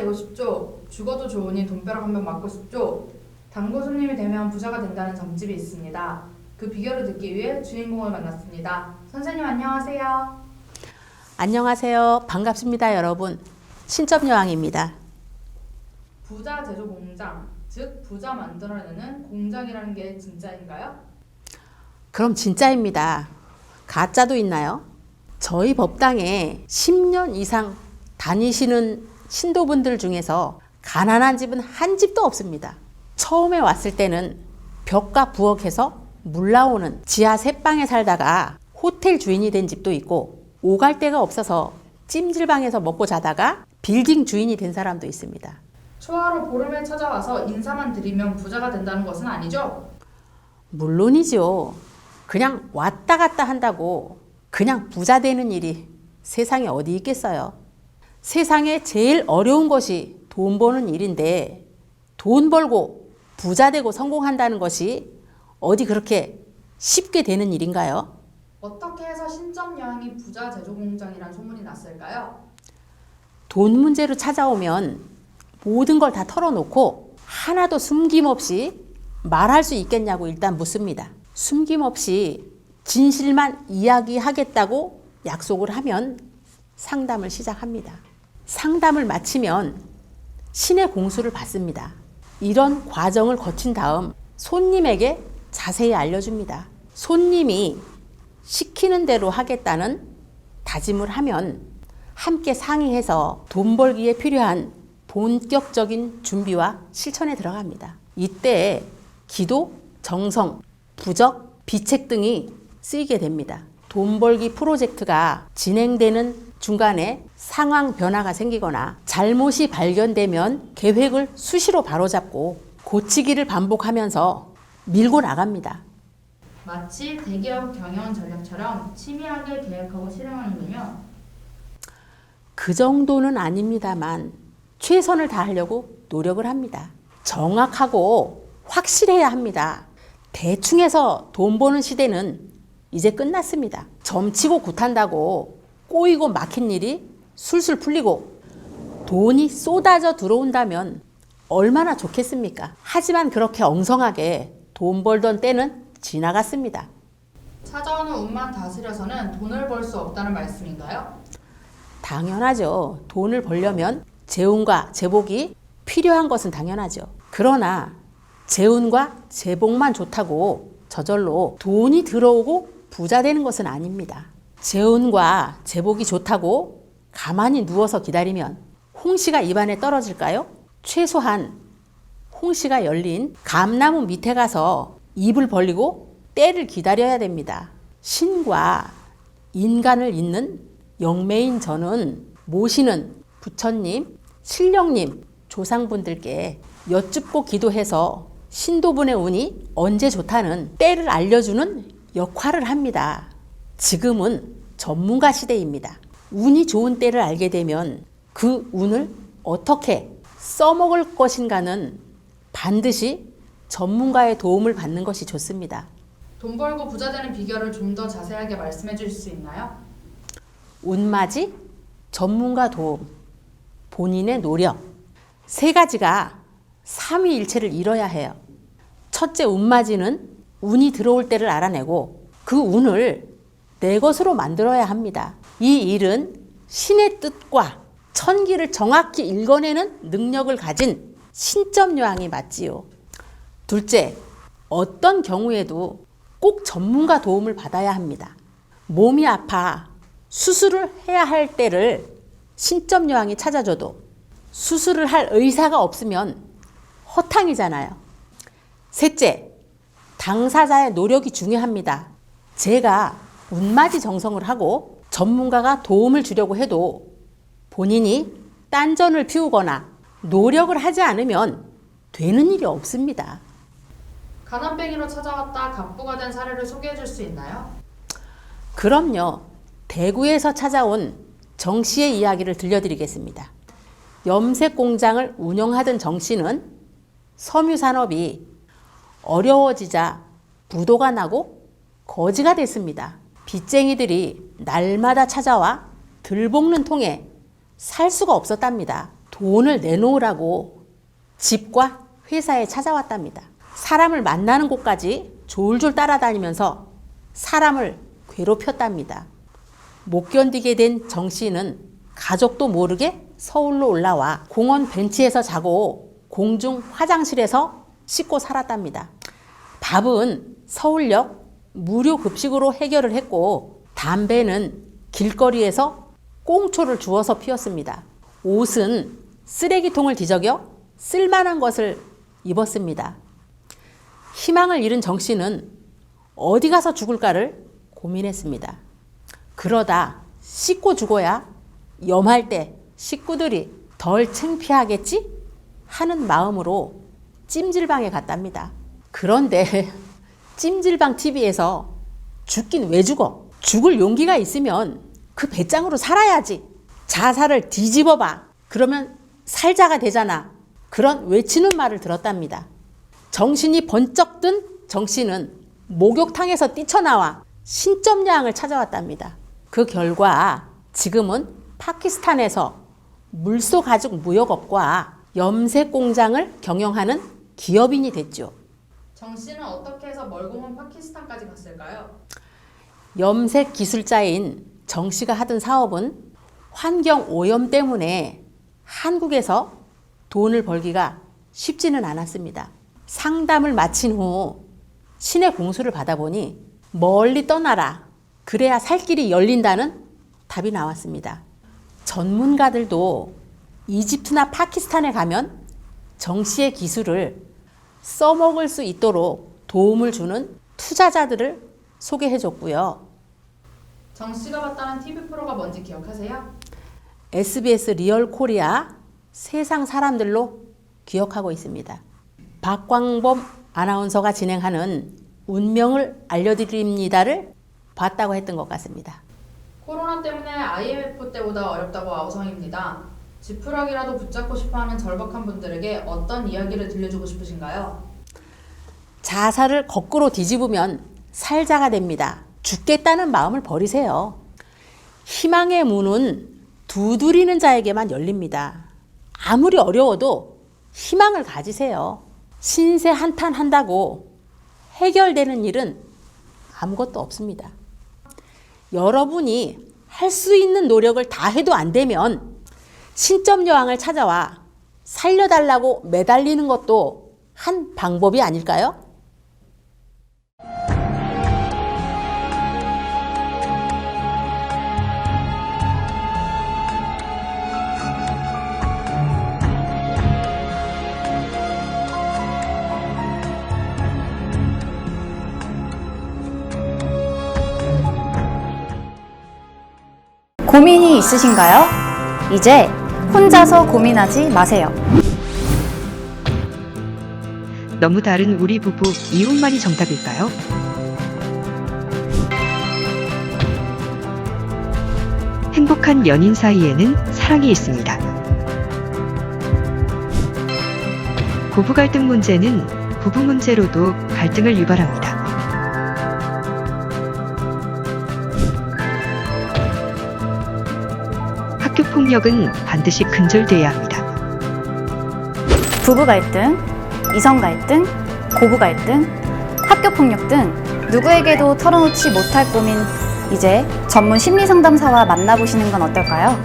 되고 싶죠? 죽어도 좋으니 돈벼락 한 명 맞고 싶죠? 단골 손님이 되면 부자가 된다는 점집이 있습니다. 그 비결을 듣기 위해 주인공을 만났습니다. 선생님 안녕하세요. 안녕하세요. 반갑습니다, 여러분. 신점여왕입니다. 부자 제조 공장, 즉 부자 만들어내는 공장이라는 게 진짜인가요? 그럼 진짜입니다. 가짜도 있나요? 저희 법당에 10년 이상 다니시는 신도분들 중에서 가난한 집은 한 집도 없습니다. 처음에 왔을 때는 벽과 부엌에서 물 나오는 지하 셋방에 살다가 호텔 주인이 된 집도 있고, 오갈 데가 없어서 찜질방에서 먹고 자다가 빌딩 주인이 된 사람도 있습니다. 초하루 보름에 찾아와서 인사만 드리면 부자가 된다는 것은 아니죠? 물론이죠. 그냥 왔다 갔다 한다고 그냥 부자 되는 일이 세상에 어디 있겠어요. 세상에 제일 어려운 것이 돈 버는 일인데, 돈 벌고 부자 되고 성공한다는 것이 어디 그렇게 쉽게 되는 일인가요? 어떻게 해서 신점여왕이 부자 제조 공장이란 소문이 났을까요? 돈 문제로 찾아오면 모든 걸 다 털어놓고 하나도 숨김없이 말할 수 있겠냐고 일단 묻습니다. 숨김없이 진실만 이야기하겠다고 약속을 하면 상담을 시작합니다. 상담을 마치면 신의 공수를 받습니다. 이런 과정을 거친 다음 손님에게 자세히 알려줍니다. 손님이 시키는 대로 하겠다는 다짐을 하면 함께 상의해서 돈 벌기에 필요한 본격적인 준비와 실천에 들어갑니다. 이때 기도, 정성, 부적, 비책 등이 쓰이게 됩니다. 돈 벌기 프로젝트가 진행되는 중간에 상황 변화가 생기거나 잘못이 발견되면 계획을 수시로 바로잡고 고치기를 반복하면서 밀고 나갑니다. 마치 대기업 경영 전략처럼 치밀하게 계획하고 실행하는군요. 그 정도는 아닙니다만 최선을 다하려고 노력을 합니다. 정확하고 확실해야 합니다. 대충 해서 돈 버는 시대는 이제 끝났습니다. 점치고 굿한다고 꼬이고 막힌 일이 술술 풀리고 돈이 쏟아져 들어온다면 얼마나 좋겠습니까? 하지만 그렇게 엉성하게 돈 벌던 때는 지나갔습니다. 찾아오는 운만 다스려서는 돈을 벌 수 없다는 말씀인가요? 당연하죠. 돈을 벌려면 재운과 재복이 필요한 것은 당연하죠. 그러나 재운과 재복만 좋다고 저절로 돈이 들어오고 부자 되는 것은 아닙니다. 재운과 재복이 좋다고 가만히 누워서 기다리면 홍시가 입안에 떨어질까요? 최소한 홍시가 열린 감나무 밑에 가서 입을 벌리고 때를 기다려야 됩니다. 신과 인간을 잇는 영매인 저는 모시는 부처님, 신령님, 조상분들께 여쭙고 기도해서 신도분의 운이 언제 좋다는 때를 알려주는 역할을 합니다. 지금은 전문가 시대입니다. 운이 좋은 때를 알게 되면 그 운을 어떻게 써먹을 것인가는 반드시 전문가의 도움을 받는 것이 좋습니다. 돈 벌고 부자 되는 비결을 좀 더 자세하게 말씀해 주실 수 있나요? 운맞이, 전문가 도움, 본인의 노력, 세 가지가 삼위일체를 이뤄야 해요. 첫째, 운맞이는 운이 들어올 때를 알아내고 그 운을 내 것으로 만들어야 합니다. 이 일은 신의 뜻과 천기를 정확히 읽어내는 능력을 가진 신점요왕이 맞지요. 둘째, 어떤 경우에도 꼭 전문가 도움을 받아야 합니다. 몸이 아파 수술을 해야 할 때를 신점요왕이 찾아줘도 수술을 할 의사가 없으면 허탕이잖아요. 셋째, 당사자의 노력이 중요합니다. 제가 운맞이 정성을 하고 전문가가 도움을 주려고 해도 본인이 딴전을 피우거나 노력을 하지 않으면 되는 일이 없습니다. 가난뱅이로 찾아왔다 갑부가 된 사례를 소개해 줄 수 있나요? 그럼요. 대구에서 찾아온 정 씨의 이야기를 들려드리겠습니다. 염색 공장을 운영하던 정 씨는 섬유 산업이 어려워지자 부도가 나고 거지가 됐습니다. 빚쟁이들이 날마다 찾아와 들볶는 통에 살 수가 없었답니다. 돈을 내놓으라고 집과 회사에 찾아왔답니다. 사람을 만나는 곳까지 졸졸 따라다니면서 사람을 괴롭혔답니다. 못 견디게 된 정 씨는 가족도 모르게 서울로 올라와 공원 벤치에서 자고 공중 화장실에서 씻고 살았답니다. 밥은 서울역 무료 급식으로 해결을 했고 담배는 길거리에서 꽁초를 주워서 피웠습니다. 옷은 쓰레기통을 뒤적여 쓸만한 것을 입었습니다. 희망을 잃은 정 씨는 어디 가서 죽을까를 고민했습니다. 그러다 씻고 죽어야 염할 때 식구들이 덜 창피하겠지 하는 마음으로 찜질방에 갔답니다. 그런데 찜질방 TV에서 죽긴 왜 죽어? 죽을 용기가 있으면 그 배짱으로 살아야지. 자살을 뒤집어봐. 그러면 살자가 되잖아. 그런 외치는 말을 들었답니다. 정신이 번쩍 든 정 씨는 목욕탕에서 뛰쳐나와 신점야항을 찾아왔답니다. 그 결과 지금은 파키스탄에서 물소 가죽 무역업과 염색 공장을 경영하는 기업인이 됐죠. 정 씨는 어떻게 해서 멀고 먼 파키스탄까지 갔을까요? 염색 기술자인 정 씨가 하던 사업은 환경 오염 때문에 한국에서 돈을 벌기가 쉽지는 않았습니다. 상담을 마친 후 신의 공수를 받아보니 멀리 떠나라. 그래야 살 길이 열린다는 답이 나왔습니다. 전문가들도 이집트나 파키스탄에 가면 정 씨의 기술을 써먹을 수 있도록 도움을 주는 투자자들을 소개해줬고요. 정 씨가 봤다는 TV 프로가 뭔지 기억하세요? SBS 리얼 코리아 세상 사람들로 기억하고 있습니다. 박광범 아나운서가 진행하는 운명을 알려드립니다를 봤다고 했던 것 같습니다. 코로나 때문에 IMF 때보다 어렵다고 아우성입니다. 지푸라기라도 붙잡고 싶어하는 절박한 분들에게 어떤 이야기를 들려주고 싶으신가요? 자살을 거꾸로 뒤집으면 살자가 됩니다. 죽겠다는 마음을 버리세요. 희망의 문은 두드리는 자에게만 열립니다. 아무리 어려워도 희망을 가지세요. 신세 한탄 한다고 해결되는 일은 아무것도 없습니다. 여러분이 할 수 있는 노력을 다 해도 안 되면 신점여왕을 찾아와 살려달라고 매달리는 것도 한 방법이 아닐까요? 고민이 있으신가요? 이제 혼자서 고민하지 마세요. 너무 다른 우리 부부 이혼만이 정답일까요? 행복한 연인 사이에는 사랑이 있습니다. 부부 갈등 문제는 부부 문제로도 갈등을 유발합니다. 학교 폭력은 반드시 근절돼야 합니다. 부부 갈등, 이성 갈등, 고부 갈등, 학교 폭력 등 누구에게도 털어놓지 못할 고민, 이제 전문 심리상담사와 만나보시는 건 어떨까요?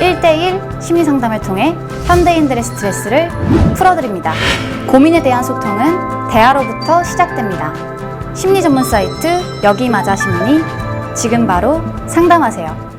1대1 심리상담을 통해 현대인들의 스트레스를 풀어드립니다. 고민에 대한 소통은 대화로부터 시작됩니다. 심리 전문 사이트 여기마자 심리, 지금 바로 상담하세요.